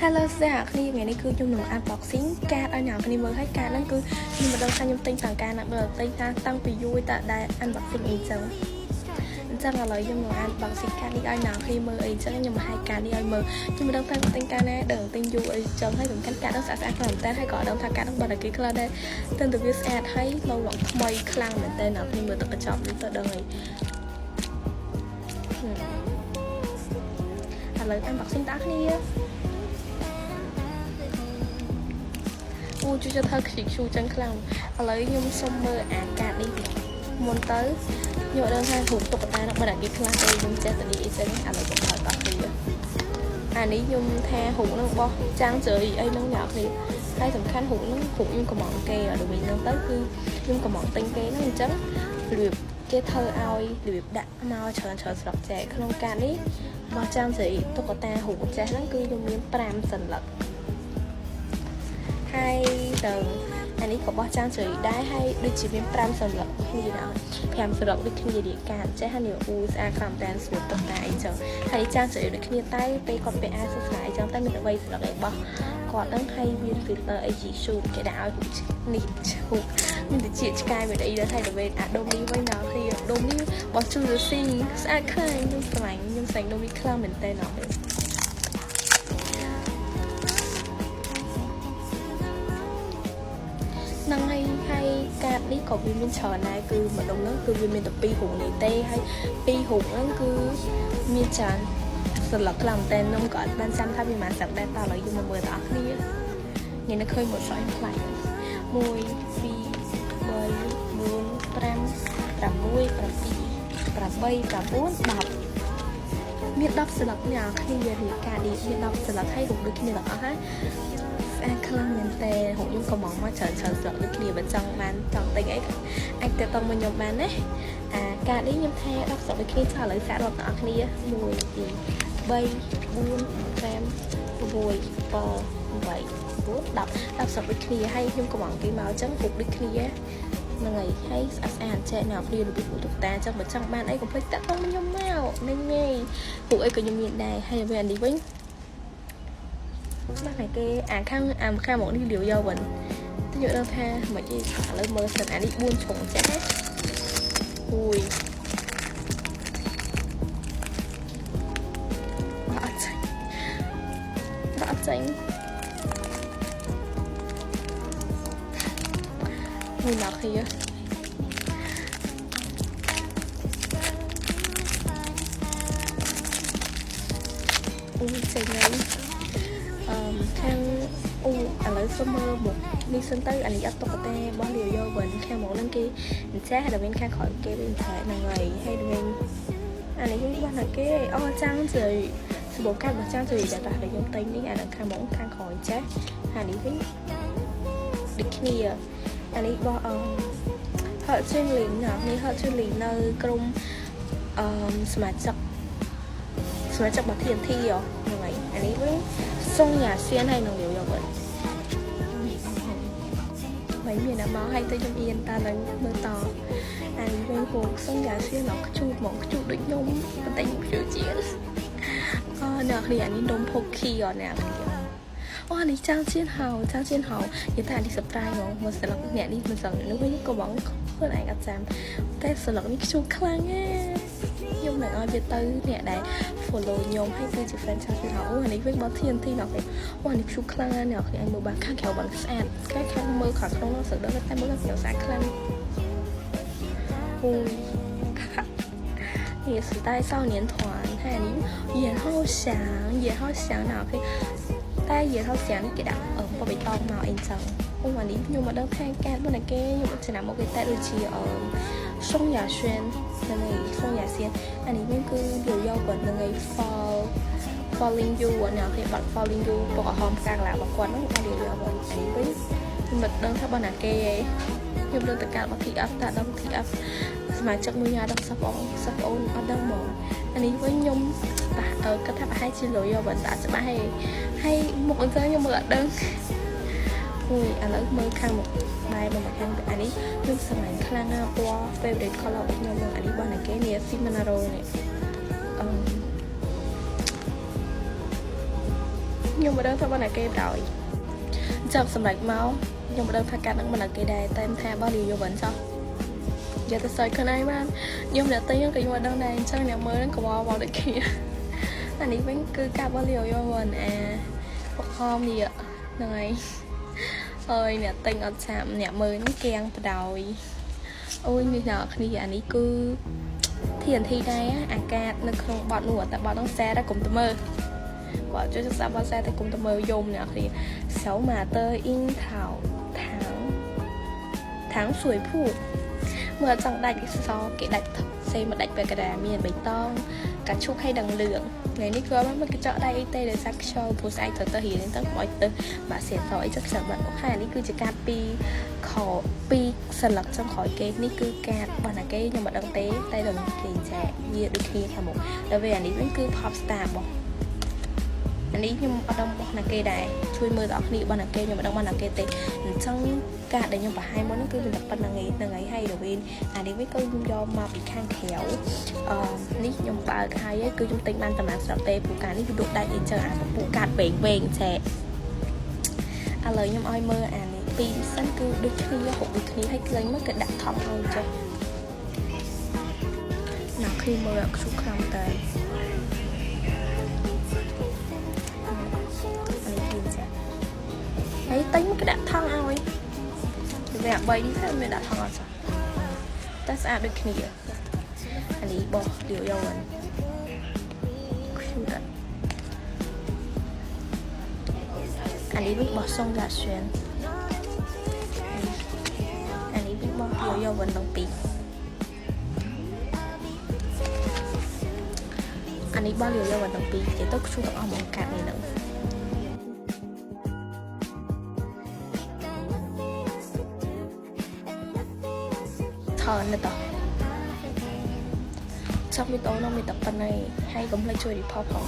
Hello អ្នកគ្នាថ្ងៃនេះគឺខ្ញុំនឹង unboxing កាតឲ្យអ្នកគ្នាមើលឲ្យកាតហ្នឹងគឺខ្ញុំមិនដឹងថាខ្ញុំទិញតាំងការណាបើទិញតាំងពីយូរតែដែល unboxing អីចឹងឥឡូវខ្ញុំនឹង unboxing កាតនេះឲ្យអ្នកគ្នាមើលអីចឹងខ្ញុំមកឲ្យកាតនេះឲ្យមើលខ្ញុំមិនដឹងថាទិញការណាដឹងទិញយូរអីចឹងហើយសំខាន់កាតហ្នឹងស្អាតខ្លាំងមែនតើហើយក៏ដឹងថាកាតហ្នឹងបាត់តែគេខ្លះដែរទិញទៅវាស្អាតហើយឡងថ្មីខ្លាំងមែនតើអ្នកគ្នាមើលទៅកញ្ចក់នេះទៅដឹងហើយឥឡូវ unboxing តាគ្នាអូជួយធ្វើខ្ជិលឈូចឹងខ្លាំងឥឡូវខ្ញុំសុំមើលអាកាតនេះមុនទៅខ្ញុំអត់ដឹងថារូបតុក្កតានោះបើតែគេខ្លះទៅខ្ញុំចេះតែនេះអីចឹងឥឡូវខ្ញុំថតតោះគ្នាអានេះខ្ញុំថារូបហ្នឹងរបស់ចាំងជ្រៃអីហ្នឹងអ្នកគ្នាហើយសំខាន់រូបហ្នឹងរូបខ្ញុំកំងគេដល់វិញហ្នឹងទៅគឺខ្ញុំកំងទិញគេហ្នឹងអញ្ចឹងរបៀបគេធ្វើឲ្យរបៀបដាក់មកច្រើនស្រុកចែកក្នុងកាតនេះរបស់ចាំងជ្រៃតុក្កតារូបចាស់ហ្នឹងគឺខ្ញុំមាន5សន្លឹកហើយដល់អានេះក៏បោះចាំងជ្រៃដែរហើយដូចជាមាន5សន្លឹកគ្នាដែរ5សន្លឹកដូចគ្នារៀបការចេះហើយនេះអូស្អាតខ្លាំងតែស្រួលតុកតាអីចឹងហើយចាំងជ្រៃដូចគ្នាតែពេលគាត់ពាក់អាវសាសនាអីចឹងតែមានតែ3សន្លឹកឯបោះគាត់ហ្នឹងហើយមាន filter AG shoot គេដាក់ឲ្យនេះឈូកមានតិចឆ្កែមានអីដែរហើយទៅវិញអាដុំនេះវិញដល់គ្នាដុំនេះបោះជូរស៊ីស្អាតខ្លាំងខ្ញុំស្រឡាញ់ដុំនេះខ្លាំងមែនតើដល់ហ្នឹងហើយកាតនេះក៏វាមានច្រើនដែរគឺម្ដងហ្នឹងគឺវាមានតែ2រូបនេះទេហើយ2រូបហ្នឹងគឺមានច្រើនសន្លឹកខ្លាំងតែខ្ញុំក៏អត់បានចាំថាវាមិនសឹកដែរតើឥឡូវយើងមកមើលទាំងអស់គ្នាញ៉ាំនៅឃើញមួយស្អីខ្លាំង1 2 3 4 5 6 7 8 9 10មាន10សន្លឹកនេះអស់គ្នារៀបការនេះមាន10សន្លឹកហើយរូបដូចគ្នាទាំងអស់ហើយអាខ្លាំងមែនតើហូបខ្ញុំក៏មកច្រើនស្រុកដូចគ្នាបើចង់បានចង់ទិញអីអាចទៅមកខ្ញុំបានណាអាកាតនេះខ្ញុំថា10ស្រុកដូចគ្នាចាឥឡូវសាករាប់ទាំងអស់គ្នា1 2 3 4 5 6 7 8 9 10 10ស្រុកដូចគ្នាហើយខ្ញុំក៏មកគេមកអញ្ចឹងហូបដូចគ្នាហ្នឹងហើយស្អាតចែកអ្នកគ្នារបៀបតុក្កតាអញ្ចឹងបើចង់បានអីកុំភ្លេចតាក់ទងខ្ញុំមកនេះហូបអីក៏ខ្ញុំមានដែរហើយវានេះវិញបាទគេខាងមកនេះលាវយកវិញទៅយកដឹងថាមិនអីឥឡូវមើលសិនអានេះ4ជ្រុងចាស់ណាអូយអត់ចាញ់មួយមកគ្នាអូយចាញ់ហើយខាងអូឥឡូវសុំមើលមុខនេះសិនទៅអានេះអត់តុក្កតារបស់លាវយកវិញខាងមកហ្នឹងគេអញ្ចេះដល់វិញខាងក្រោយគេវិញតែហ្នឹងហើយហើយដល់វិញអានេះវិញរបស់ណាគេអូចាំងជ្រៃសម្បូរកាត់របស់ចាំងជ្រៃដែលខ្ញុំទិញនេះអាខាងមកខាងក្រោយចេះអានេះវិញដូចគ្នាអានេះរបស់ហត់ជើងលីងណានេះហត់ជើងលីងនៅក្រុមសមាជិករបស់ TNT ហ្នឹងហើយអានេះវិញសុងយ៉ាសៀនហើយនឹងលាវយកវិញមិនមានណាមកឲ្យទៅខ្ញុំអៀនតើឡើងមើលតអានេះវិញពូសុងយ៉ាសៀនខ្ជូតមកខ្ជូតដូចខ្ញុំបន្តិចខ្ជូតជាងអ្នកគ្នាអានេះនំផូគីអ្នកគ្នាអូនេះចាំងជៀនហៅនិយាយថានេះ surprise ហ្មងមកស្លឹកអ្នកនេះមិនសឹងនោះវិញក៏បងខ្លួនឯងអត់ចាំតែស្លឹកនេះខ្ជូតខ្លាំងណាខ្ញុំនឹងឲ្យវាទៅអ្នកដែល follow ខ្ញុំហើយគឺជា fan ចាំងជៀនហៅអូអានេះវិញមក TNT អ្នកគ្នាអូអានេះខ្ជូតខ្លាំងណាអ្នកគ្នាមើលបាខាងក្រៅបានស្អាតខាងមើលខាងក្នុងនោះសឹកដល់តែមើលខាងក្រៅស្អាតខ្លាំងអូ也时代少年团，还有也好想nào khi ta也好想cái đạo ở bộ bì tông màu anh chồng hôm mà đi nhưng mà đâu thay ca bên này cái nhưng mà chỉ là một cái tay đôi chỉ ở sông nhà xuyên là ngày sông nhà xuyên anh ấy mới cứ điều do quần là ngày falling you ở nào thì bạn falling you bỏ hòm càng là một quần nó cũng điều do quần anh ấy với nhưng mà đơn theo bên này cái nhưng đơn tất cả mọi thị ấp ta đông thị ấp mà chắc mua nhà đông sắp ôn ở đâu mà anh ấy với nhung ở cái tháp hai chi lối vào vận tải sẽ hay một con chơi nhưng mà ở đơn ui anh lấy mơ khăn một bài mà khăn anh ấy nhưng sao lại khăn qua favorite color của nhau anh ấy bao này cái này Simonaro này nhưng mà đơn thôi bạn là kê rồi chậm sầm lệch máu nhưng mà đơn thay cả bạn là kê đài tem tha bao liều vô vẫn sao giờ tôi soi con ai man nhưng mà tiếng cái mà đơn này sao nhà mới nó có vào được kia anh ấy vẫn cứ cả bao liều vô vẫn à không gì ạ này ơi nè tình ở chạm nè mới nó keng đầu ôi như nào khi anh ấy cứ thiền thi đây á à ca nó không bọn nụ tại bọn nó xe đã cùng tôi mơ bọn cho chắc sao bọn xe thì cùng tôi mơ dùng nè thì xấu mà tơ in thảo tháng suối phụ mưa trong đạch so cái đạch xây một đạch về cái đà miền bể tông cả chúc hay đằng lượng ngày ní cơ mà cái chợ đây tê để sắc show phụ sai thật tơ hiện đến tất mọi từ bà sẽ nói chắc sản phẩm của hai ní cứ chỉ ca pi khó pi sần lật trong khỏi cái ní cứ ca bạn là cái nhưng mà đăng tế tay đồng thì trẻ như được khi theo một đối với anh ấy vẫn cứ pop star bỏ anh ấy nhưng mà đông là cây đài chui mưa đó khi bạn là cây nhưng mà đông bạn là cây tê trong cả để nhưng mà hai món nó cứ mình tập ban là ngày hay đầu tiên anh ấy với câu do mà bị khang khéo ní nhưng mà hai ấy cứ chúng tính ban tầm ăn sạo tê phụ cả ní cứ đụng đại in chờ ăn phụ cả bền bền trẻ à lời nhưng oi mơ anh ấy pin sẵn cứ được khi hộ được khi hay lấy mất cái đặt thòng hơn cho nào khi mơ ở số không tệ ấy tính cái đặt thăng ao về bay đi thế mình đặt thăng sao ta sẽ được kia anh ấy bỏ điều yêu anh anh ấy biết bỏ sông gà xuyên anh ấy biết bỏ điều yêu vẫn đồng tí anh ấy bỏ điều yêu vẫn đồng tí chỉ tốt chú tập ở một cạn này nữa nữa tao trong video nó mình tập phần này hay cũng lại chơi đi pop không